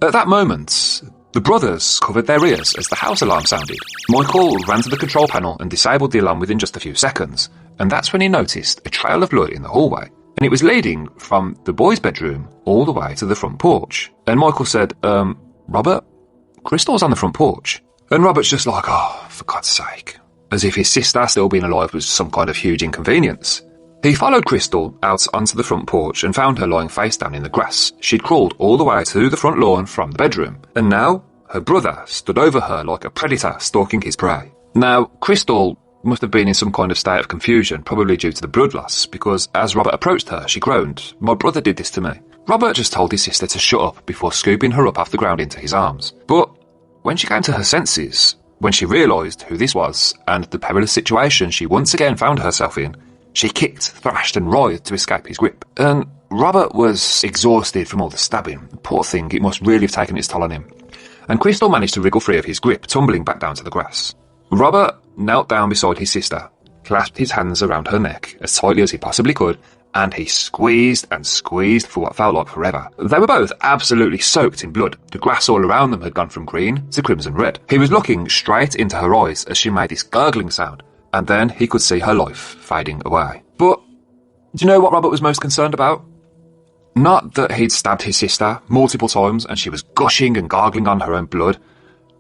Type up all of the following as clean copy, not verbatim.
At that moment, the brothers covered their ears as the house alarm sounded. Michael ran to the control panel and disabled the alarm within just a few seconds, and that's when he noticed a trail of blood in the hallway. And it was leading from the boys' bedroom all the way to the front porch. And Michael said, Robert, Crystal's on the front porch. And Robert's just like, oh, for God's sake. As if his sister still being alive was some kind of huge inconvenience. He followed Crystal out onto the front porch and found her lying face down in the grass. She'd crawled all the way to the front lawn from the bedroom, and now her brother stood over her like a predator stalking his prey. Now, Crystal must have been in some kind of state of confusion, probably due to the blood loss, because as Robert approached her, she groaned, "My brother did this to me." Robert just told his sister to shut up before scooping her up off the ground into his arms. But when she came to her senses, when she realised who this was and the perilous situation she once again found herself in, she kicked, thrashed and writhed to escape his grip. And Robert was exhausted from all the stabbing. Poor thing, it must really have taken its toll on him. And Crystal managed to wriggle free of his grip, tumbling back down to the grass. Robert knelt down beside his sister, clasped his hands around her neck as tightly as he possibly could, and he squeezed and squeezed for what felt like forever. They were both absolutely soaked in blood. The grass all around them had gone from green to crimson red. He was looking straight into her eyes as she made this gurgling sound, and then he could see her life fading away. But do you know what Robert was most concerned about? Not that he'd stabbed his sister multiple times and she was gushing and gargling on her own blood.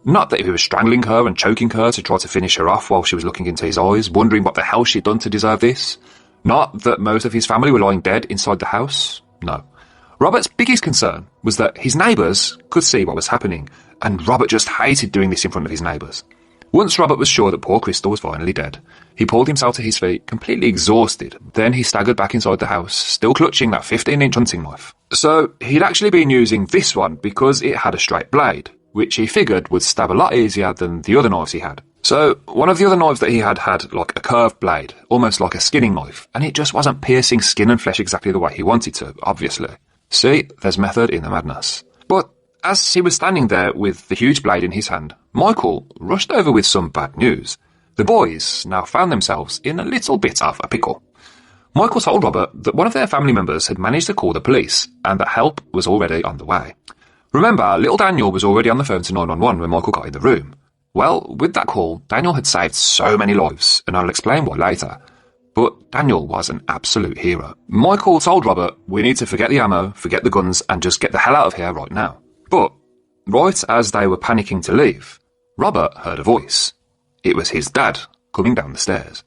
Not that he was strangling her and choking her to try to finish her off while she was looking into his eyes, wondering what the hell she'd done to deserve this. Not that most of his family were lying dead inside the house. No. Robert's biggest concern was that his neighbours could see what was happening, and Robert just hated doing this in front of his neighbours. Once Robert was sure that poor Crystal was finally dead, he pulled himself to his feet, completely exhausted. Then he staggered back inside the house, still clutching that 15-inch hunting knife. So he'd actually been using this one because it had a straight blade, which he figured would stab a lot easier than the other knives he had. So one of the other knives that he had like a curved blade, almost like a skinning knife, and it just wasn't piercing skin and flesh exactly the way he wanted to, obviously. See, there's method in the madness. But as he was standing there with the huge blade in his hand, Michael rushed over with some bad news. The boys now found themselves in a little bit of a pickle. Michael told Robert that one of their family members had managed to call the police and that help was already on the way. Remember, little Daniel was already on the phone to 911 when Michael got in the room. Well, with that call, Daniel had saved so many lives, and I'll explain why later. But Daniel was an absolute hero. Michael told Robert, "We need to forget the ammo, forget the guns, and just get the hell out of here right now." But right as they were panicking to leave, Robert heard a voice. It was his dad coming down the stairs.